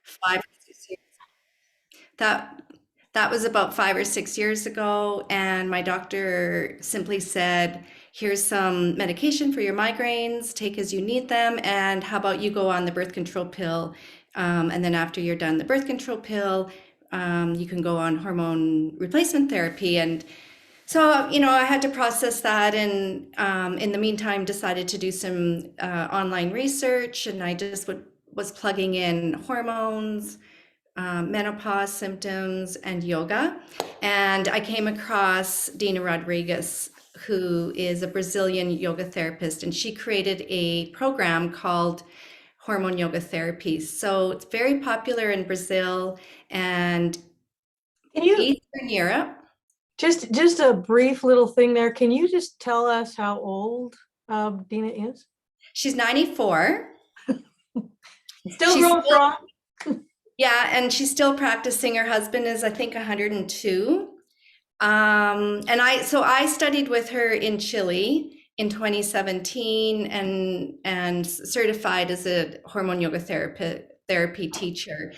5 or 6 years. That that was about 5 or 6 years ago, and my doctor simply said, "Here's some medication for your migraines. Take as you need them, and how about you go on the birth control pill, and then after you're done the birth control pill, you can go on hormone replacement therapy." And so, I had to process that, and in the meantime, decided to do some online research, and I just was plugging in hormones, menopause symptoms, and yoga. And I came across Dinah Rodrigues, who is a Brazilian yoga therapist, and she created a program called Hormone Yoga Therapy. So it's very popular in Brazil and Can you Eastern Europe. just a brief little thing there? Can you just tell us how old Dina is? She's 94. Still She's growing still, strong. yeah, and she's still practicing. Her husband is, I think, 102. And I studied with her in Chile in 2017 and certified as a hormone yoga therapy teacher.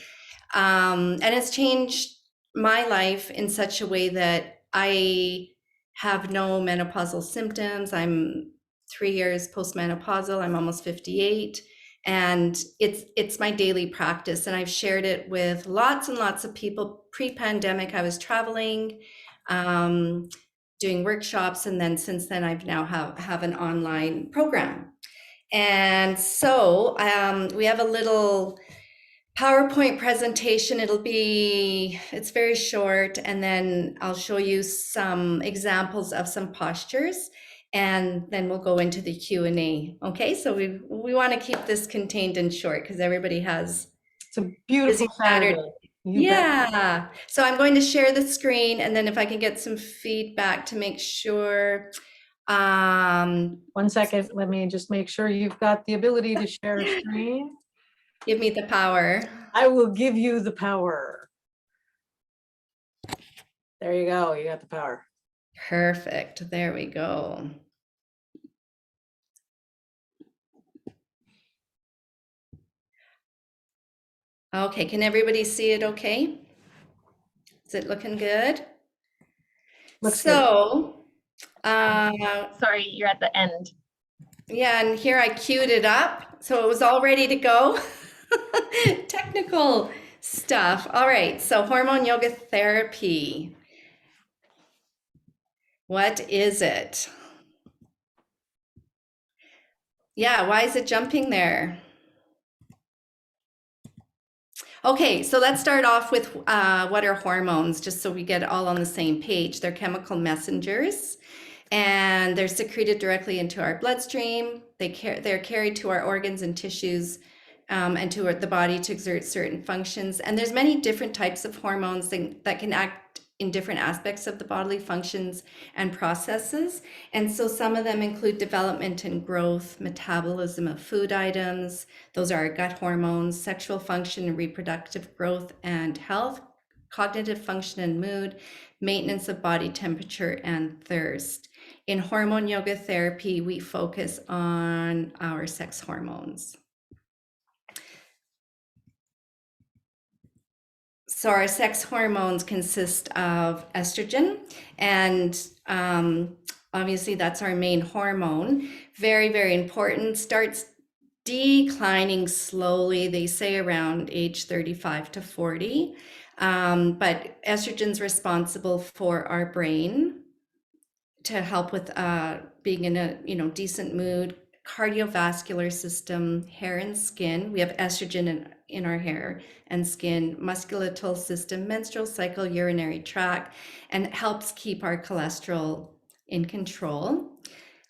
And it's changed my life in such a way that I have no menopausal symptoms. I'm 3 years postmenopausal. I'm almost 58. And it's my daily practice. And I've shared it with lots and lots of people. Pre-pandemic, I was traveling, um, doing workshops. And then since then, I've now have an online program. And so we have a little PowerPoint presentation. It's very short, and then I'll show you some examples of some postures, and then we'll go into the Q&A. Okay, so we want to keep this contained and short because everybody has It's a beautiful busy Saturday. Saturday. You bet. Yeah, so I'm going to share the screen, and then if I can get some feedback to make sure. 1 second. Let me just make sure you've got the ability to share a screen. Give me the power. I will give you the power. There you go. You got the power. Perfect. There we go. Okay, can everybody see it okay? Is it looking good? Looks So, Sorry, you're at the end. yeah, and here I queued it up. So it was all ready to go. Technical stuff. All right, so hormone yoga therapy. What is it? Yeah, why is it jumping there? Okay, so let's start off with what are hormones, just so we get all on the same page. They're chemical messengers, and they're secreted directly into our bloodstream. They're carried to our organs and tissues, and to the body to exert certain functions. And there's many different types of hormones that can act in different aspects of the bodily functions and processes. And so some of them include development and growth, metabolism of food items. Those are our gut hormones, sexual function and reproductive growth and health, cognitive function and mood, maintenance of body temperature and thirst. In hormone yoga therapy, we focus on our sex hormones. So our sex hormones consist of estrogen, and obviously that's our main hormone. Very, very important. Starts declining slowly. They say around age 35 to 40. But estrogen's responsible for our brain, to help with being in a decent mood, cardiovascular system, hair and skin. We have estrogen in our hair and skin, musculoskeletal system, menstrual cycle, urinary tract, and it helps keep our cholesterol in control.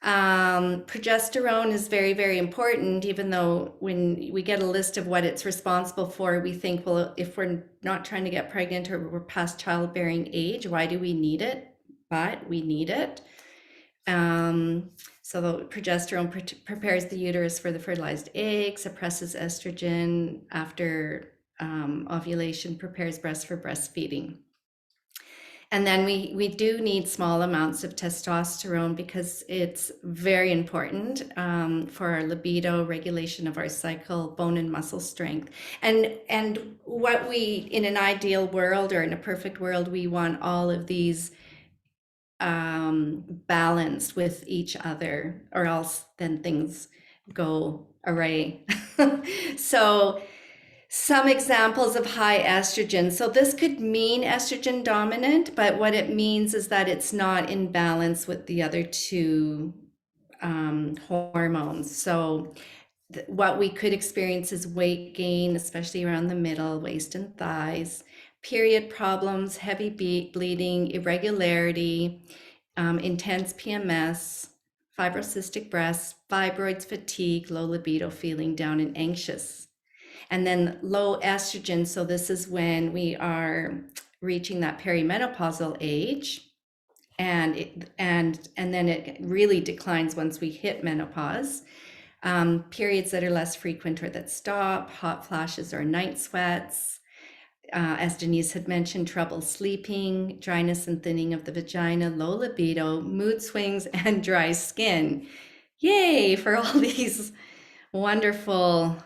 Progesterone is very, very important, even though when we get a list of what it's responsible for, we think, well, if we're not trying to get pregnant or we're past childbearing age, why do we need it? But we need it. So the progesterone prepares the uterus for the fertilized egg, suppresses estrogen after ovulation, prepares breast for breastfeeding. And then we do need small amounts of testosterone because it's very important for our libido, regulation of our cycle, bone and muscle strength. And what we, in an ideal world or in a perfect world, we want all of these balanced with each other, or else then things go array. So some examples of high estrogen. So this could mean estrogen dominant, but what it means is that it's not in balance with the other two hormones. So what we could experience is weight gain, especially around the middle, waist and thighs, period problems, heavy bleeding, irregularity, intense PMS, fibrocystic breasts, fibroids, fatigue, low libido, feeling down and anxious. And then low estrogen, so this is when we are reaching that perimenopausal age, and then it really declines once we hit menopause. Periods that are less frequent or that stop, hot flashes or night sweats. As Denise had mentioned, trouble sleeping, dryness and thinning of the vagina, low libido, mood swings, and dry skin. Yay for all these wonderful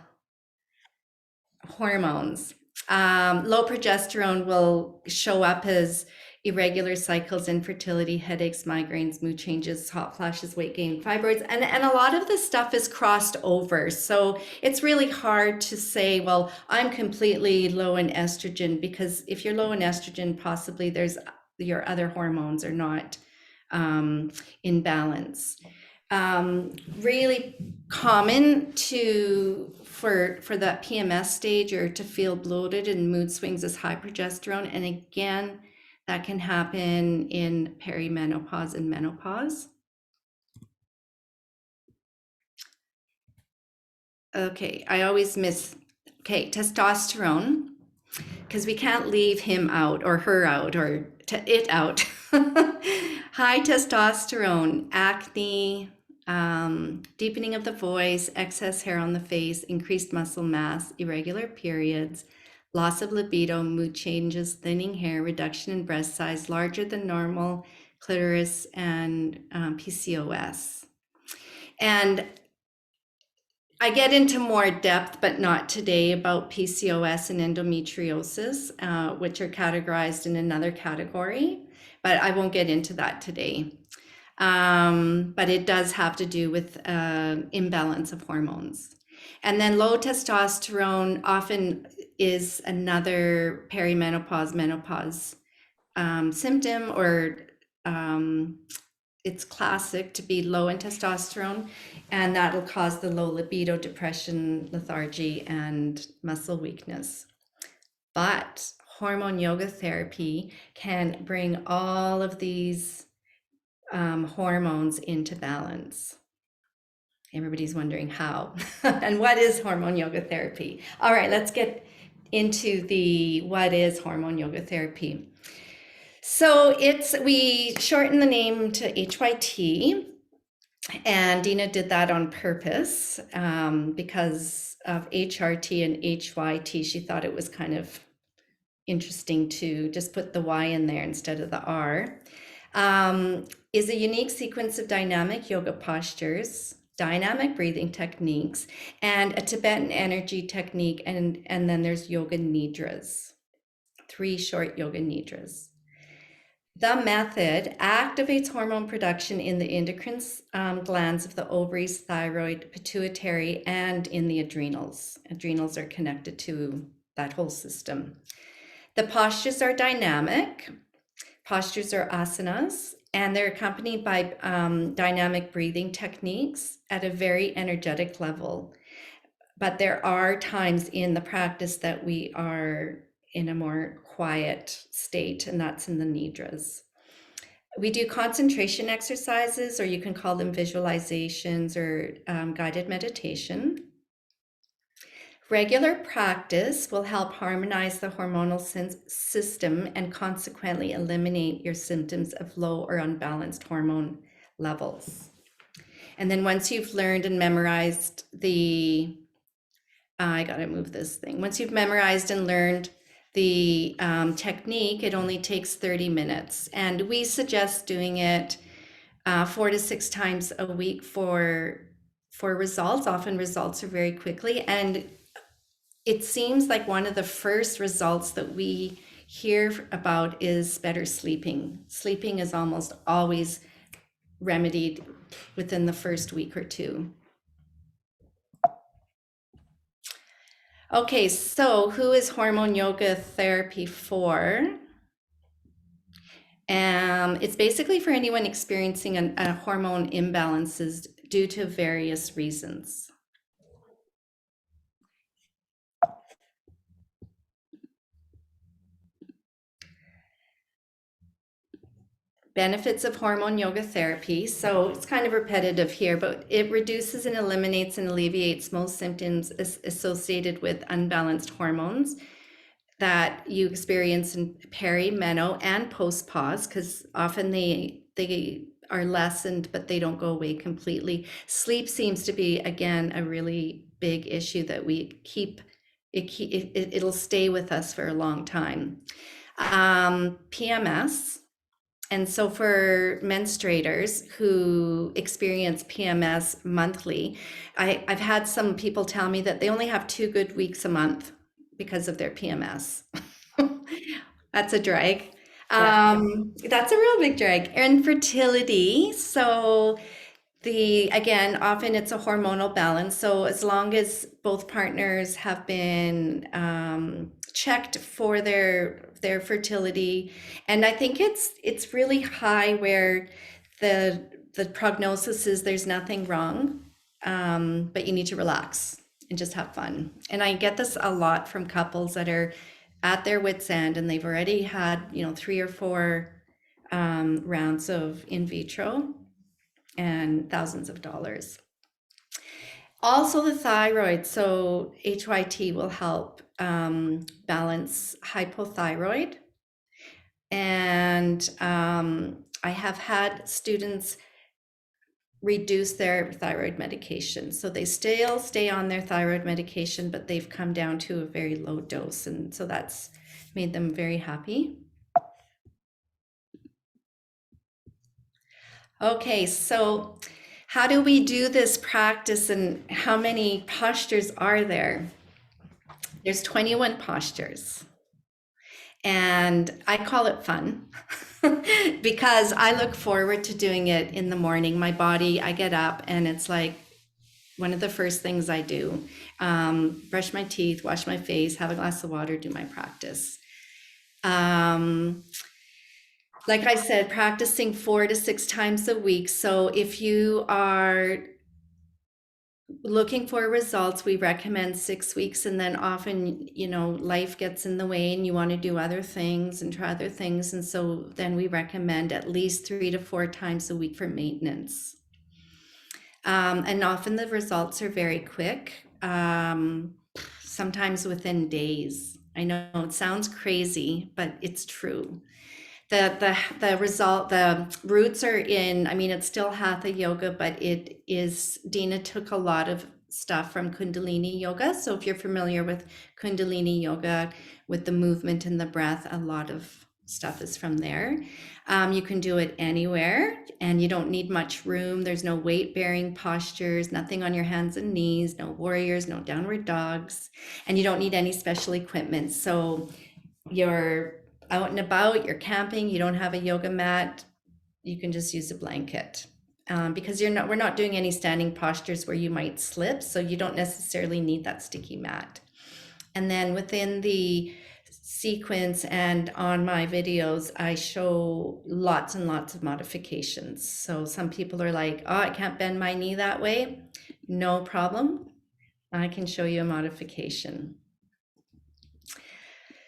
hormones. Low progesterone will show up as irregular cycles, infertility, headaches, migraines, mood changes, hot flashes, weight gain, fibroids, and a lot of this stuff is crossed over. So it's really hard to say, well, I'm completely low in estrogen, because if you're low in estrogen, possibly there's your other hormones are not in balance. Really common for that PMS stage or to feel bloated and mood swings is high progesterone. And again, that can happen in perimenopause and menopause. Okay, I always miss, okay, testosterone, because we can't leave him out or her out or it out. High testosterone, acne, deepening of the voice, excess hair on the face, increased muscle mass, irregular periods, loss of libido, mood changes, thinning hair, reduction in breast size, larger than normal, clitoris, and PCOS. And I get into more depth, but not today, about PCOS and endometriosis, which are categorized in another category, but I won't get into that today. But it does have to do with imbalance of hormones. And then low testosterone often is another perimenopause, menopause symptom, or it's classic to be low in testosterone, and that'll cause the low libido, depression, lethargy, and muscle weakness. But hormone yoga therapy can bring all of these hormones into balance. Everybody's wondering how and what is hormone yoga therapy? All right, let's get into the what is hormone yoga therapy. So we shorten the name to HYT, and Dinah did that on purpose because of HRT and HYT. She thought it was kind of interesting to just put the Y in there instead of the R. Is a unique sequence of dynamic yoga postures, dynamic breathing techniques, and a Tibetan energy technique, and then there's yoga nidras, 3 short yoga nidras. The method activates hormone production in the endocrine glands of the ovaries, thyroid, pituitary, and in the adrenals. Adrenals are connected to that whole system. The postures are dynamic. Postures are asanas, and they're accompanied by dynamic breathing techniques at a very energetic level. But there are times in the practice that we are in a more quiet state, and that's in the nidras. We do concentration exercises, or you can call them visualizations or guided meditation. Regular practice will help harmonize the hormonal system and consequently eliminate your symptoms of low or unbalanced hormone levels. And then once you've learned and memorized I gotta move this thing. Once you've memorized and learned technique, it only takes 30 minutes. And we suggest doing it 4 to 6 times a week for results. Often results are very quickly. And it seems like one of the first results that we hear about is better sleeping. Sleeping is almost always remedied within the first week or two. Okay, so who is hormone yoga therapy for? It's basically for anyone experiencing a hormone imbalances due to various reasons. Benefits of hormone yoga therapy. So it's kind of repetitive here, but it reduces and eliminates and alleviates most symptoms associated with unbalanced hormones that you experience in peri, meno, and postpause, because often they are lessened, but they don't go away completely. Sleep seems to be, again, a really big issue that we keep. It'll stay with us for a long time. PMS. And so for menstruators who experience PMS monthly, I've had some people tell me that they only have 2 good weeks a month because of their PMS. That's a drag. Yeah. That's a real big drag. And fertility. So again, often it's a hormonal balance. So as long as both partners have been checked for their fertility, and I think it's really high where the prognosis is there's nothing wrong, but you need to relax and just have fun. And I get this a lot from couples that are at their wits' end and they've already had 3 or 4 rounds of in vitro and thousands of dollars. Also the thyroid, so HYT will help balance hypothyroid. And I have had students reduce their thyroid medication. So they still stay on their thyroid medication, but they've come down to a very low dose. And so that's made them very happy. Okay, so how do we do this practice and how many postures are there? There's 21 postures. And I call it fun because I look forward to doing it in the morning. My body, I get up and it's like one of the first things I do. Brush my teeth, wash my face, have a glass of water, do my practice. Like I said, practicing 4 to 6 times a week. So if you are looking for results, we recommend 6 weeks, and then often, life gets in the way and you want to do other things and try other things. And so then we recommend at least 3 to 4 times a week for maintenance. And often the results are very quick, sometimes within days. I know it sounds crazy, but it's true. The roots are in, it's still Hatha Yoga, but Dinah took a lot of stuff from Kundalini Yoga. So if you're familiar with Kundalini Yoga, with the movement and the breath, a lot of stuff is from there. You can do it anywhere and you don't need much room. There's no weight bearing postures, nothing on your hands and knees, no warriors, no downward dogs, and you don't need any special equipment. So you're out and about, you're camping, you don't have a yoga mat, you can just use a blanket. Because we're not doing any standing postures where you might slip, so you don't necessarily need that sticky mat. And then within the sequence and on my videos, I show lots and lots of modifications. So some people are like, oh, I can't bend my knee that way. No problem. I can show you a modification.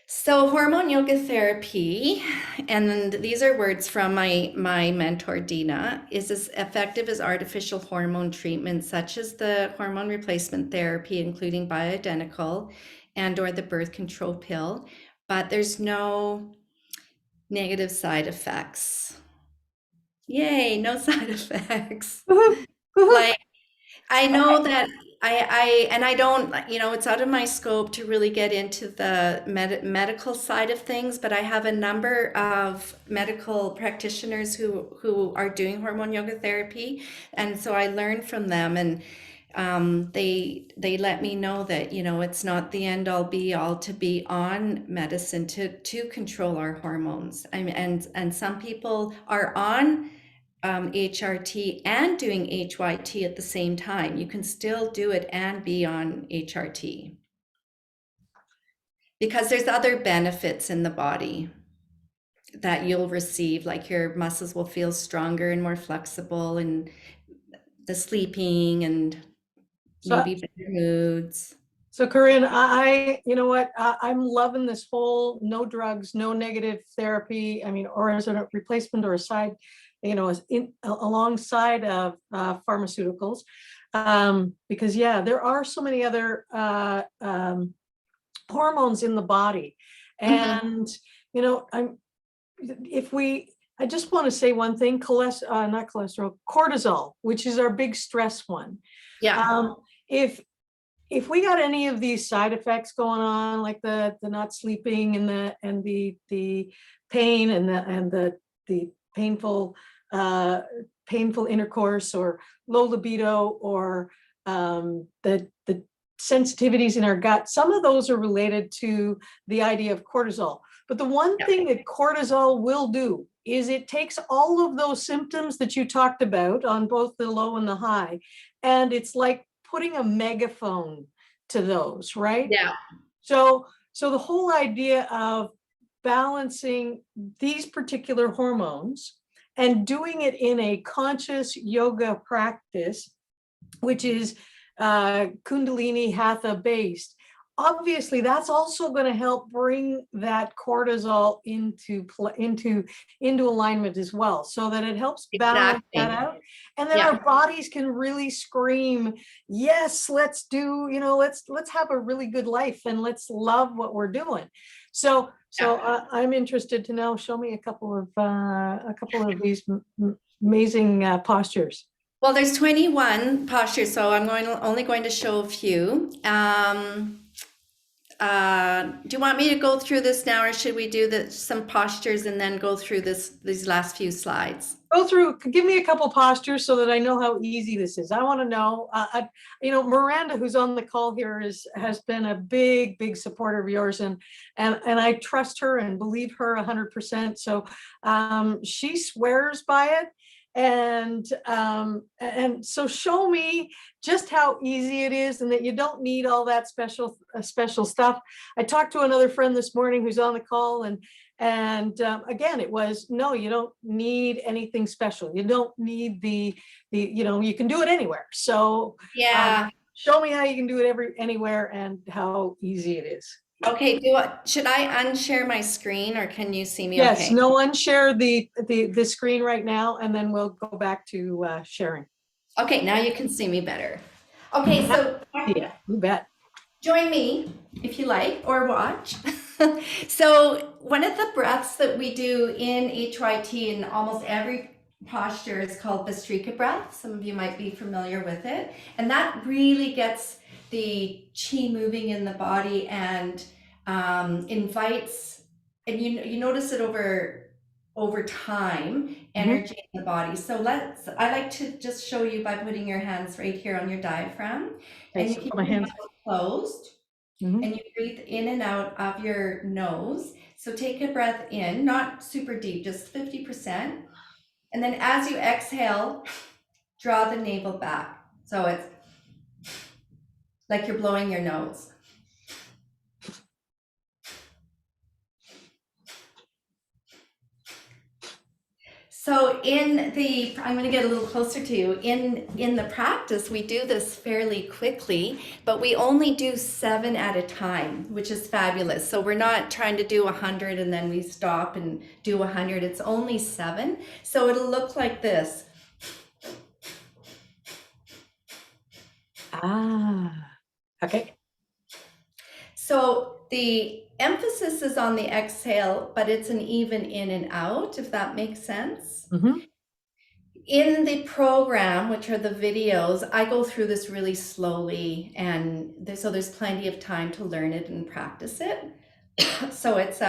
So hormone yoga therapy, and these are words from my mentor, Dinah, is as effective as artificial hormone treatments such as the hormone replacement therapy, including bioidentical and or the birth control pill, but there's no negative side effects. Yay, no side effects. Like, I know that I don't, it's out of my scope to really get into the medical side of things, but I have a number of medical practitioners who are doing hormone yoga therapy, and so I learn from them, and they let me know that it's not the end all be all to be on medicine to control our hormones. I mean, and some people are on HRT and doing HYT at the same time. You can still do it and be on HRT because there's other benefits in the body that you'll receive, like your muscles will feel stronger and more flexible, and the sleeping, and So, maybe better moods. so Corinne, you know what? I'm loving this whole no drugs, no negative therapy. I mean, or as a replacement or a side, alongside of pharmaceuticals. Because yeah, there are so many other hormones in the body. And, I just want to say one thing, not cholesterol, cortisol, which is our big stress one. Yeah. If we got any of these side effects going on, like the not sleeping and the pain and the painful intercourse, or low libido, or the sensitivities in our gut, some of those are related to the idea of cortisol. But the one thing that cortisol will do is it takes all of those symptoms that you talked about on both the low and the high, and it's like putting a megaphone to those, right? Yeah. So the whole idea of balancing these particular hormones and doing it in a conscious yoga practice, which is Kundalini Hatha based, obviously that's also going to help bring that cortisol into alignment as well, so that it helps balance that out, and then our bodies can really scream, yes, let's do, let's have a really good life, and let's love what we're doing. So I'm interested to know, show me a couple of these amazing postures. Well, there's 21 postures, so I'm only going to show a few. Do you want me to go through this now, or should we do some postures and then go through these last few slides? Go through, give me a couple postures so that I know how easy this is. I want to know, Miranda, who's on the call here, has been a big supporter of yours, and I trust her and believe her 100%. So she swears by it. And so show me just how easy it is, and that you don't need all that special stuff. I talked to another friend this morning who's on the call, and again, it was, no, you don't need anything special. You don't need you can do it anywhere. So yeah, show me how you can do it anywhere and how easy it is. Okay, should I unshare my screen, or can you see me? Yes, okay? No, unshare the screen right now, and then we'll go back to sharing. Okay, now you can see me better. Okay, so yeah, you bet. Join me if you like, or watch. So one of the breaths that we do in HYT in almost every posture is called Bhastrika breath. Some of you might be familiar with it, and that really gets the chi moving in the body, and invites, and you notice it over time, energy in the body. So I like to just show you by putting your hands right here on your diaphragm, and you keep your hands closed, and you breathe in and out of your nose. So take a breath in, not super deep, just 50%, and then as you exhale, draw the navel back. So it's like you're blowing your nose. So I'm going to get a little closer to you. In the practice, we do this fairly quickly, but we only do 7 at a time, which is fabulous. So we're not trying to do 100 and then we stop and do 100. It's only 7. So it'll look like this. Okay. So the emphasis is on the exhale, but it's an even in and out, if that makes sense. in the program, which are the videos, I go through this really slowly, and so there's plenty of time to learn it and practice it. So it's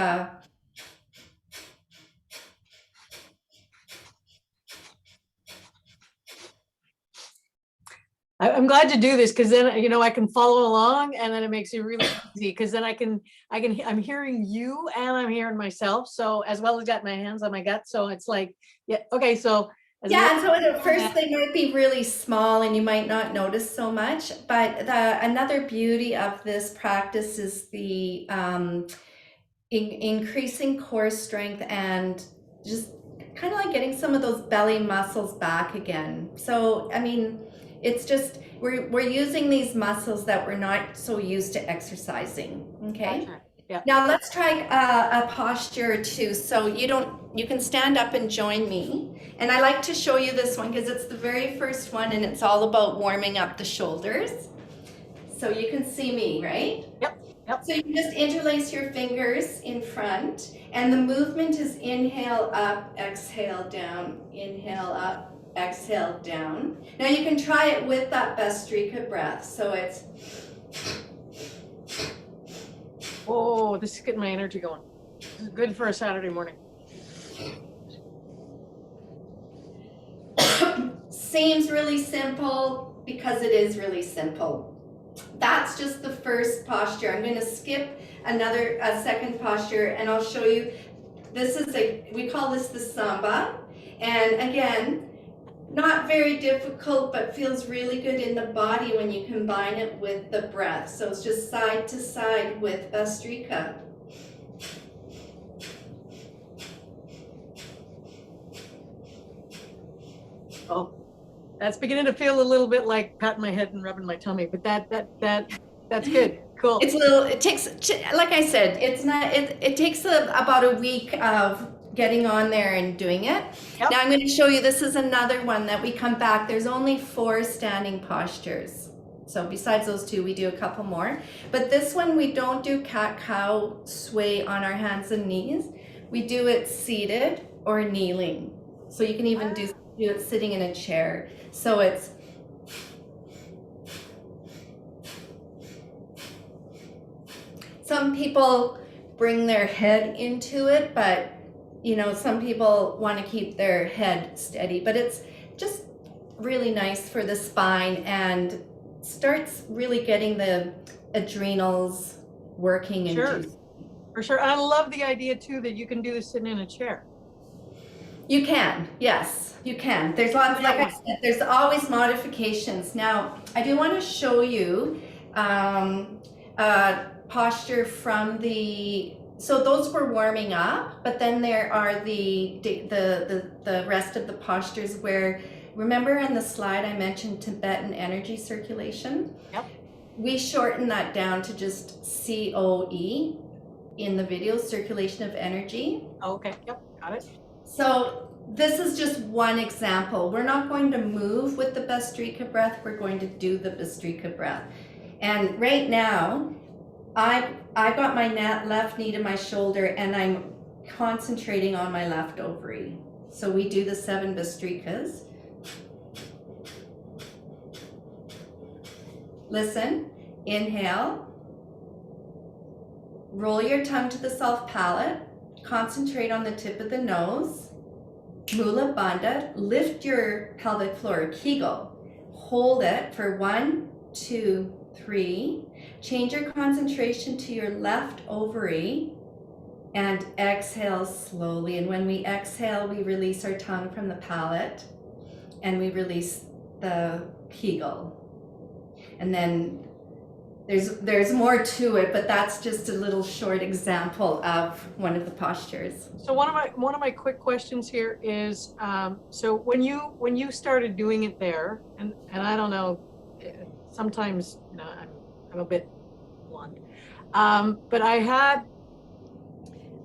I'm glad to do this because then, you know, I can follow along and then it makes it really easy because then I'm hearing you and I'm hearing myself. So as well as got my hands on my gut. So it's like, yeah, okay. So yeah, and so at first they might be really small and you might not notice so much, but another beauty of this practice is the increasing core strength and just kind of like getting some of those belly muscles back again. So, I mean, it's just, we're using these muscles that we're not so used to exercising, okay? Gotcha. Yeah. Now let's try a posture or two. So you can stand up and join me. And I like to show you this one because it's the very first one and it's all about warming up the shoulders. So you can see me, right? Yep. Yep. So you can just interlace your fingers in front, and the movement is inhale up, exhale down, inhale up, exhale down. Now you can try it with that Bhastrika breath. So it's oh, this is getting my energy going. This is good for a Saturday morning. seems really simple because it is really simple. That's just the first posture. I'm going to skip a second posture and I'll show you. We call this the samba. And again, not very difficult, but feels really good in the body when you combine it with the breath. So it's just side to side with Bhastrika. Oh, that's beginning to feel a little bit like patting my head and rubbing my tummy, but that's good. Cool. It takes, like I said, it takes about a week of getting on there and doing it. Yep. Now I'm going to show you, this is another one that we come back. There's only 4 standing postures. So besides those 2, we do a couple more. But this one, we don't do cat-cow sway on our hands and knees. We do it seated or kneeling. So you can even do it sitting in a chair. So it's some people bring their head into it, but you know, some people want to keep their head steady, but it's just really nice for the spine and starts really getting the adrenals working. Sure. For sure. And I love the idea too that you can do this sitting in a chair. You can, yes, you can. There's lots, like I said, there's always modifications. Now, I do want to show you posture from so those were warming up, but then there are the rest of the postures where, remember on the slide I mentioned Tibetan energy circulation? Yep. We shorten that down to just COE in the video, circulation of energy. Okay, yep, got it. So this is just one example. We're not going to move with the Bhastrika breath, we're going to do the Bhastrika breath. And right now, I got my left knee to my shoulder and I'm concentrating on my left ovary. So we do the 7 Bhastrikas. Listen, inhale. Roll your tongue to the soft palate. Concentrate on the tip of the nose. Mula Bandha. Lift your pelvic floor, Kegel. Hold it for 1, 2, 3. Change your concentration to your left ovary and exhale slowly. And when we exhale, we release our tongue from the palate and we release the Kegel. And then there's more to it, but that's just a little short example of one of the postures. So one of my quick questions here is, so when you started doing it there, and I don't know, sometimes I'm a bit blunt, but I had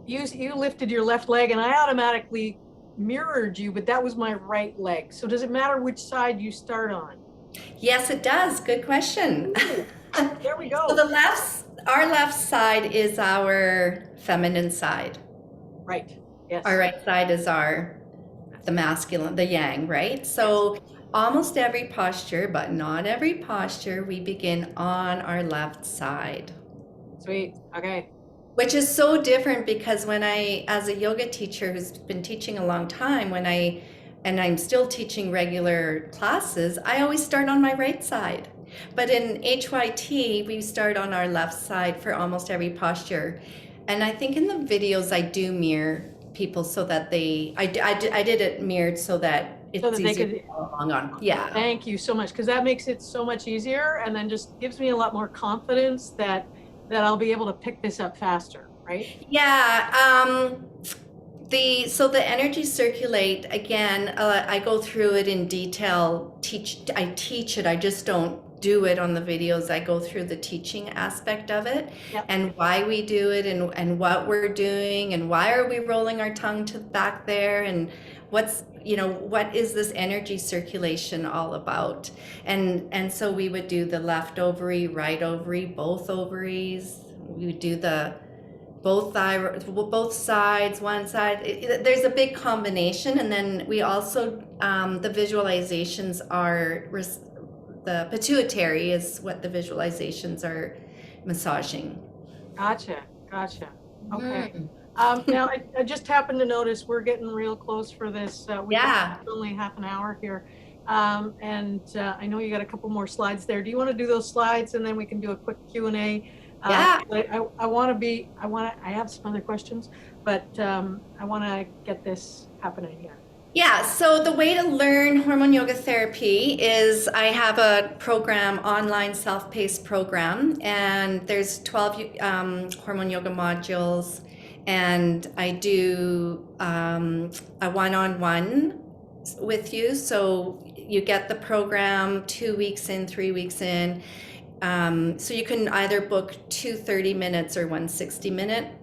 you lifted your left leg, and I automatically mirrored you, but that was my right leg. So does it matter which side you start on? Yes, it does. Good question. There we go. So our left side is our feminine side. Right. Yes. Our right side is our the masculine, the yang, right? So almost every posture, but not every posture, we begin on our left side. Sweet. Okay. Which is so different because when I, as a yoga teacher who's been teaching a long time, and I'm still teaching regular classes, I always start on my right side. But in HYT, we start on our left side for almost every posture. And I think in the videos, I do mirror people so that I did it mirrored so that it's So that they easier could, to follow along on. Yeah. thank you so much, because that makes it so much easier, and then just gives me a lot more confidence that I'll be able to pick this up faster, right? Yeah. So the energy circulate again. I go through it in detail. I teach it. I just don't do it on the videos. I go through the teaching aspect of it, Yep. and why we do it, and what we're doing, and why are we rolling our tongue to back there, and what is this energy circulation all about? And so we would do the left ovary, right ovary, both ovaries. We would do the both thyroid, both sides, one side. There's a big combination, and then we also the visualizations are the pituitary is what the visualizations are massaging. Gotcha. Okay. Mm. Now, I just happened to notice we're getting real close for this. We've Yeah. got only half an hour here. And I know you got a couple more slides there. Do you want to do those slides, and then we can do a quick Q&A? Yeah. I have some other questions, but I want to get this happening here. Yeah, so the way to learn hormone yoga therapy is I have a program, online self-paced program, and there's 12 hormone yoga modules, and I do a one-on-one with you. So you get the program 2 weeks in, 3 weeks in. So you can either book 2 30 minutes or 1 60-minute.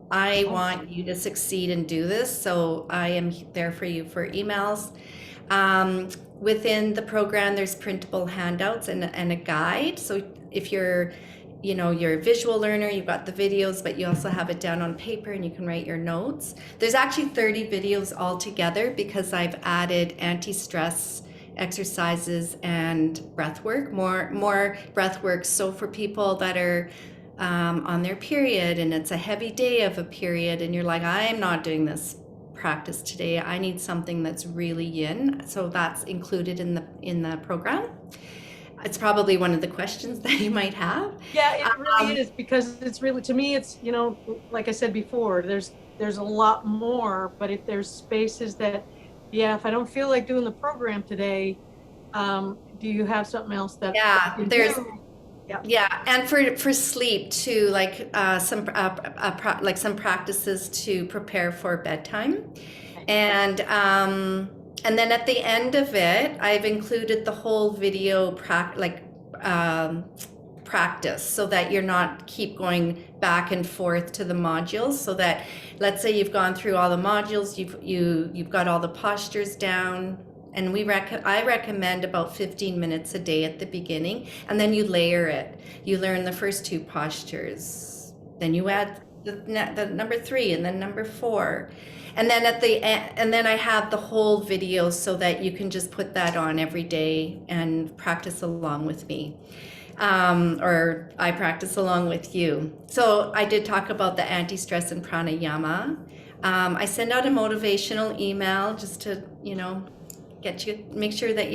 I want you to succeed and do this, so I am there for you for emails. Within the program, there's printable handouts and a guide. So if you're a visual learner, you've got the videos, but you also have it down on paper and you can write your notes. There's actually 30 videos altogether because I've added anti-stress exercises and breath work, more breath work. So for people that are on their period and it's a heavy day of a period and you're like, I'm not doing this practice today, I need something that's really yin. So that's included in the program. It's probably one of the questions that you might have. Yeah, it really is, because it's really, to me, it's, like I said before, there's a lot more, but if there's spaces that, if I don't feel like doing the program today, do you have something else that? There's do? Yeah, and for sleep too, like some practices to prepare for bedtime, and then at the end of it, I've included the whole video practice, so that you're not keep going back and forth to the modules. So that, let's say you've gone through all the modules, you've got all the postures down. And I recommend about 15 minutes a day at the beginning, and then you layer it. You learn the first 2 postures, then you add the number 3, and then number 4, and then at the end, and then I have the whole video so that you can just put that on every day and practice along with me, or I practice along with you. So I did talk about the anti-stress and pranayama. I send out a motivational email just to make sure that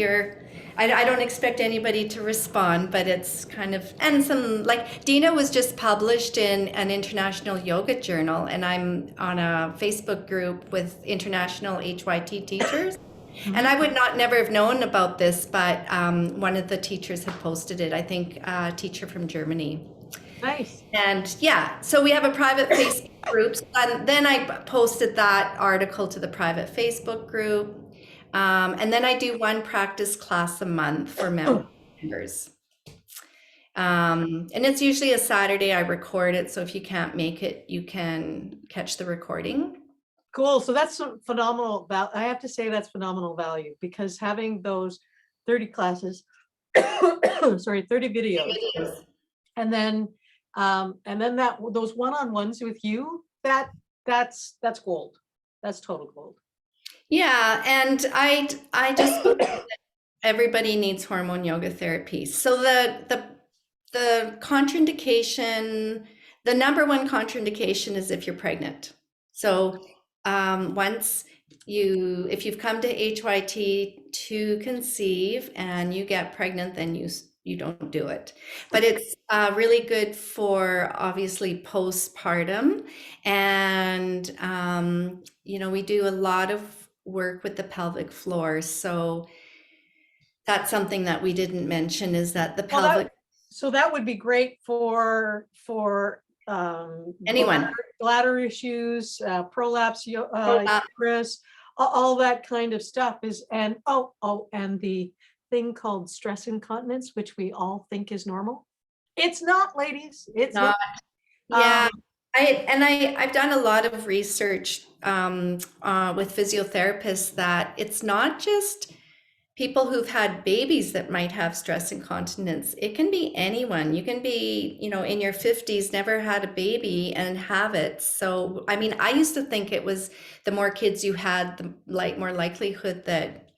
I don't expect anybody to respond, but it's kind of, and some, like, Dinah was just published in an international yoga journal, and I'm on a Facebook group with international HYT teachers. And I would never have known about this, but one of the teachers had posted it, I think a teacher from Germany. Nice. And so we have a private Facebook group, and then I posted that article to the private Facebook group. And then I do 1 practice class a month for members. And it's usually a Saturday. I record it, so if you can't make it, you can catch the recording. Cool. So that's phenomenal. I have to say that's phenomenal value, because having those 30 classes, 30 videos, and then those one-on-ones with you, that's gold. That's total gold. Yeah, and I just believe that everybody needs hormone yoga therapy. So the contraindication, the number one contraindication is if you're pregnant. So once if you've come to HYT to conceive and you get pregnant, then you don't do it. But it's really good for obviously postpartum, and we do a lot of work with the pelvic floor. So that's something that we didn't mention, is that the Well, pelvic, so that would be great for anyone. bladder issues, prolapse, Uh, uterus, all that kind of stuff is, and and the thing called stress incontinence, which we all think is normal. It's not, ladies. It's no, not. yeah. Um, I've done a lot of research with physiotherapists that it's not just people who've had babies that might have stress incontinence. It can be anyone. You can be, in your 50s, never had a baby and have it. So, I mean, I used to think it was the more kids you had, the more likelihood that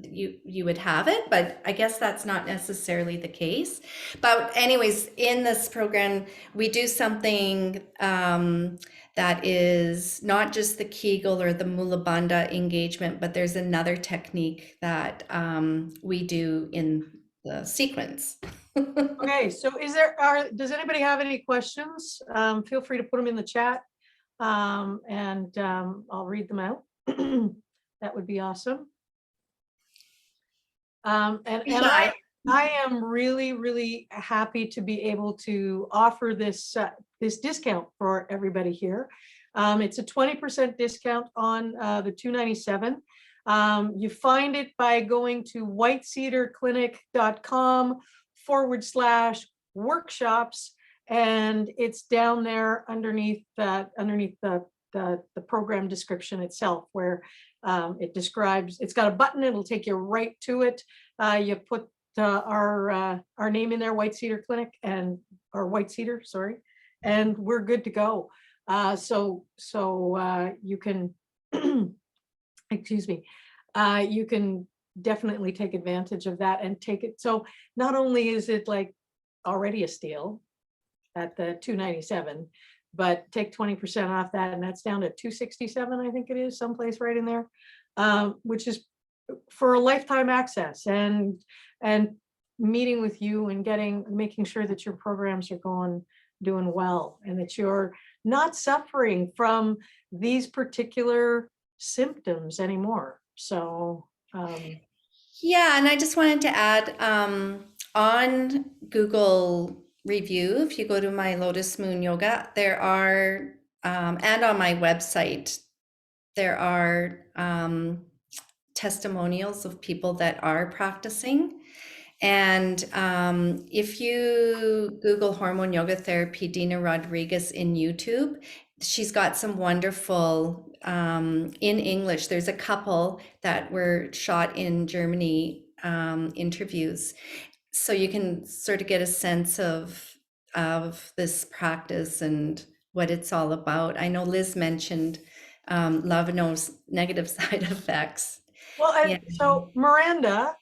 you would have it, but I guess that's not necessarily the case. But anyways, in this program, we do something that is not just the Kegel or the Mula Bandha engagement, but there's another technique that we do in the sequence. okay, so does anybody have any questions? Feel free to put them in the chat, and I'll read them out. That would be awesome. And Yeah. I am really, really happy to be able to offer this this discount for everybody here. It's a 20% discount on the 297. You find it by going to whitecedarclinic.com/workshops, and it's down there underneath the program description itself, where it describes, it's got a button, it'll take you right to it. You put our name in there, White Cedar Clinic, or White Cedar, sorry, and we're good to go. So you can, excuse me, you can definitely take advantage of that and take it. So not only is it like already a steal at the 297, but take 20% off that, and that's down to 267, I think it is, someplace right in there, which is for a lifetime access and meeting with you and making sure that your programs are doing well, and that you're not suffering from these particular symptoms anymore. So Yeah, and I just wanted to add on Google review, if you go to my Lotus Moon Yoga, there are, and on my website, there are testimonials of people that are practicing. And if you Google Hormone Yoga Therapy, Dinah Rodrigues in YouTube, she's got some wonderful, in English, there's a couple that were shot in Germany interviews. So you can sort of get a sense of this practice and what it's all about. I know Liz mentioned love knows negative side effects. well, and Yeah. so Miranda,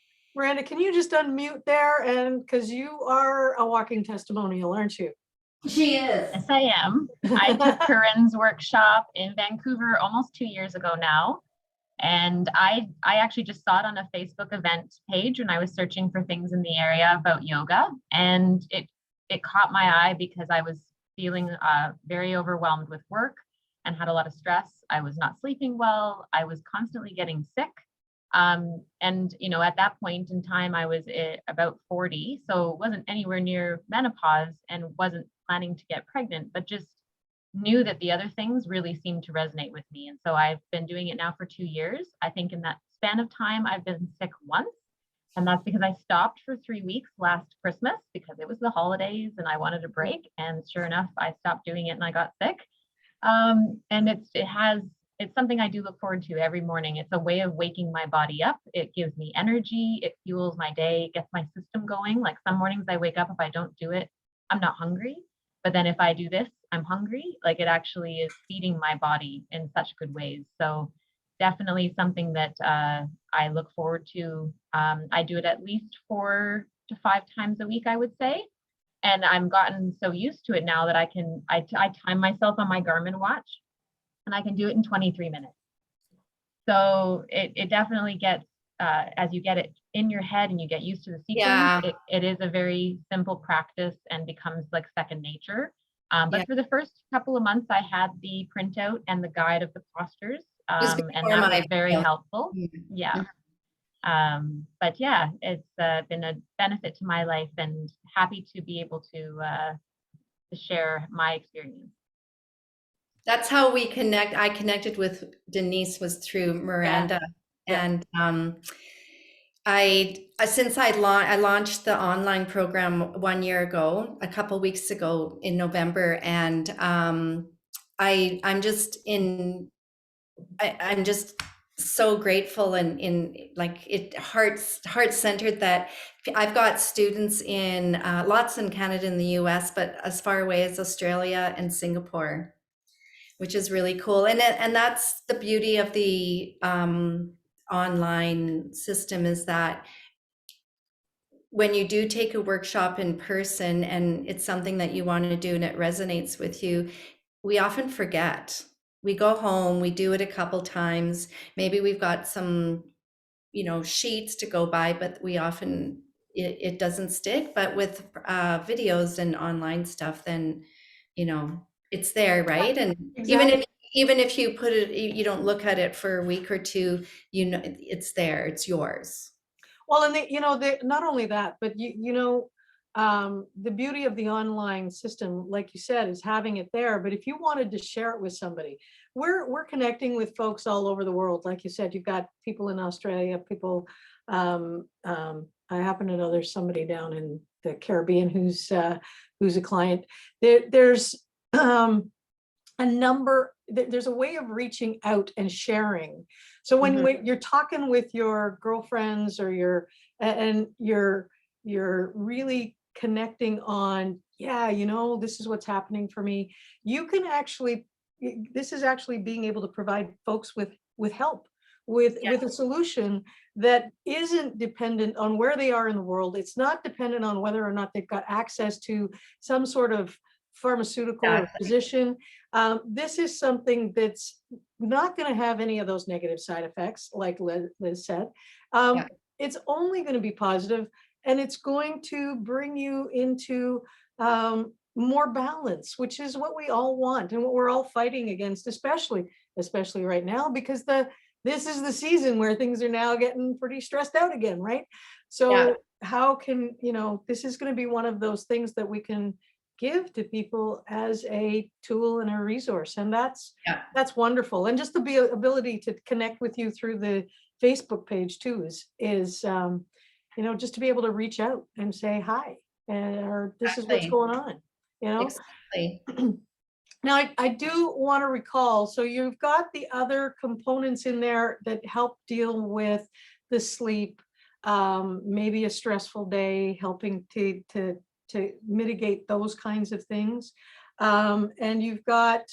can you just unmute there? And because you are a walking testimonial, aren't you? She is. Yes, I am. I took Corrine's workshop in Vancouver almost 2 years ago now. And I actually just saw it on a Facebook event page when I was searching for things in the area about yoga. And it caught my eye because I was feeling very overwhelmed with work and had a lot of stress. I was not sleeping well. I was constantly getting sick. And, at that point in time, I was about 40, so wasn't anywhere near menopause and wasn't planning to get pregnant, but just knew that the other things really seemed to resonate with me. And so I've been doing it now for 2 years. I think in that span of time, I've been sick once. And that's because I stopped for 3 weeks last Christmas because it was the holidays and I wanted a break. And sure enough, I stopped doing it and I got sick. And it's something I do look forward to every morning. It's a way of waking my body up. It gives me energy. It fuels my day, gets my system going. Like some mornings I wake up, if I don't do it, I'm not hungry. But then if I do this, I'm hungry. Like it actually is feeding my body in such good ways. So definitely something that I look forward to. I do it at least 4 to 5 times a week, I would say. And I've gotten so used to it now that I time myself on my Garmin watch, and I can do it in 23 minutes. So it definitely gets, as you get it in your head and you get used to the sequence, Yeah. it is a very simple practice and becomes like second nature. But Yeah. for the first couple of months, I had the printout and the guide of the postures, It was and before that was my very video. helpful. Yeah. But yeah, it's been a benefit to my life, and happy to be able to share my experience. That's how we connect. I connected with Denise was through Miranda. Yeah. And I launched the online program 1 year ago, a couple weeks ago in November, and I'm just I'm just so grateful and in like it heart centered that I've got students in lots in Canada and the US, but as far away as Australia and Singapore, which is really cool. And that's the beauty of the online system, is that when you do take a workshop in person and it's something that you want to do and it resonates with you, we often forget. We go home, we do it a couple times. Maybe we've got some, sheets to go by, but we often, it doesn't stick. But with videos and online stuff, then, it's there, right? And Exactly. even if you put it, you don't look at it for a week or two, it's there, it's yours. Well, and not only that, but the beauty of the online system, like you said, is having it there. But if you wanted to share it with somebody, we're connecting with folks all over the world. Like you said, you've got people in Australia, people. I happen to know there's somebody down in the Caribbean who's a client. There's a number. There's a way of reaching out and sharing. So when you're talking with your girlfriends or you're really connecting on, this is what's happening for me. This is actually being able to provide folks with help, with a solution that isn't dependent on where they are in the world. It's not dependent on whether or not they've got access to some sort of pharmaceutical or physician. This is something that's not going to have any of those negative side effects, like Liz said. It's only going to be positive, and it's going to bring you into more balance, which is what we all want and what we're all fighting against, especially right now, because this is the season where things are now getting pretty stressed out again, right? So how can, this is going to be one of those things that we can give to people as a tool and a resource, and that's wonderful. And just the ability to connect with you through the Facebook page too is just to be able to reach out and say hi, or this is what's going on. Exactly. Now I do want to recall, so you've got the other components in there that help deal with the sleep, maybe a stressful day, helping to mitigate those kinds of things. And you've got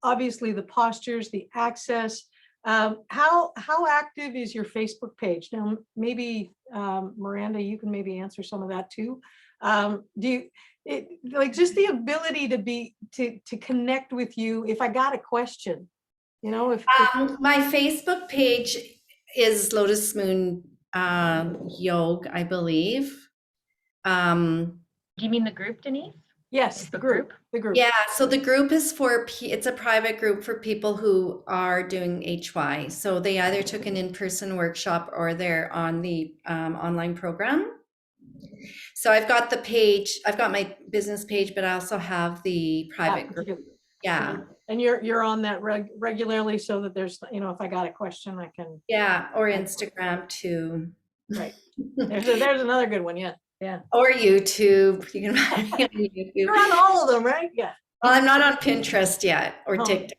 obviously the postures, the access. How active is your Facebook page? Now, maybe Miranda, you can maybe answer some of that too. Like just the ability to connect with you if I got a question, my Facebook page is Lotus Moon Yoga, I believe. Do you mean the group, Denise? Yes, the group. Yeah, so the group is it's a private group for people who are doing HY. So they either took an in-person workshop or they're on the online program. So I've got the page, I've got my business page, but I also have the private group. Yeah. And you're on that regularly, so that there's, if I got a question, I can. Yeah, or Instagram too. Right. There's another good one. Yeah. Or YouTube. You can find me on YouTube. You're on all of them, right? Yeah. Well, I'm not on Pinterest yet or TikTok.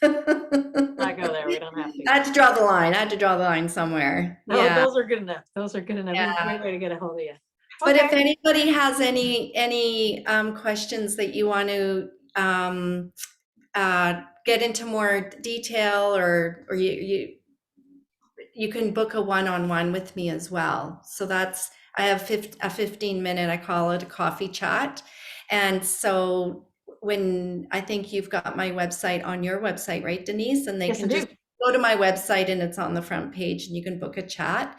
I go there. We don't have to. I had to draw the line. I had to draw the line somewhere. No, those are good enough. Yeah. Great way to get a hold of you. But if anybody has any questions that you want to get into more detail, or you can book a one-on-one with me as well. So that's, I have a 15-minute, I call it a coffee chat. And so when, I think you've got my website on your website, right, Denise? And they Yes, I can just do. go to my website and it's on the front page and you can book a chat.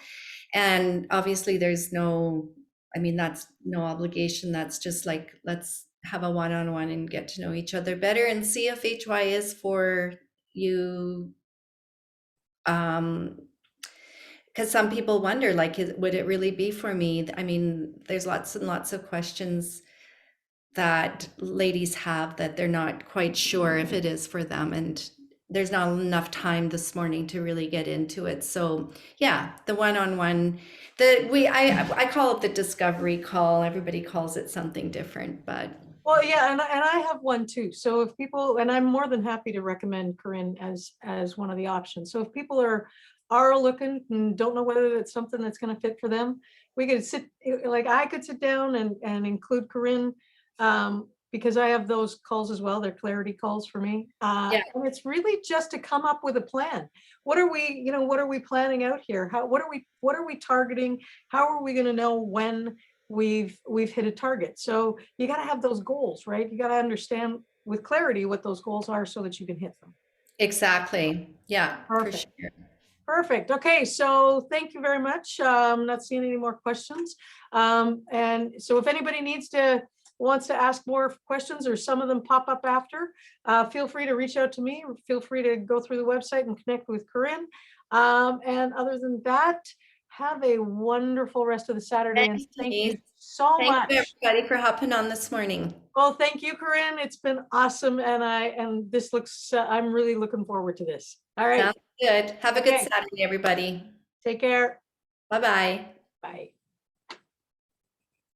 And obviously there's no, I mean, that's no obligation. That's just like, let's have a one-on-one and get to know each other better and see if HY is for you. Because some people wonder, like, would it really be for me? I mean, there's lots and lots of questions that ladies have that they're not quite sure if it is for them. And there's not enough time this morning to really get into it. So yeah, the one-on-one, I call it the discovery call. Everybody calls it something different, but Well, yeah, and I have one too. So if people, and I'm more than happy to recommend Corrine as one of the options. So if people are looking and don't know whether it's something that's going to fit for them, we could sit, like I could sit down and include Corrine, because I have those calls as well. They're clarity calls for me. yeah, And it's really just to come up with a plan. What are we, what are we planning out here? What are we targeting? How are we going to know when we've hit a target? So you got to have those goals, right? You got to understand with clarity what those goals are so that you can hit them. exactly. Yeah, for Perfect. sure. Perfect. Okay, so thank you very much. Not seeing any more questions. And so if anybody wants to ask more questions, or some of them pop up after, feel free to reach out to me. Feel free to go through the website and connect with Corrine. And other than that, have a wonderful rest of the Saturday. And Thanks, thank Denise. you so Thank you, much. everybody, for hopping on this morning. Well, thank you, Corrine. It's been awesome. And this looks, I'm really looking forward to this. All right. Sounds good. Have a good Okay. Saturday, everybody. Take care. Bye-bye. Bye.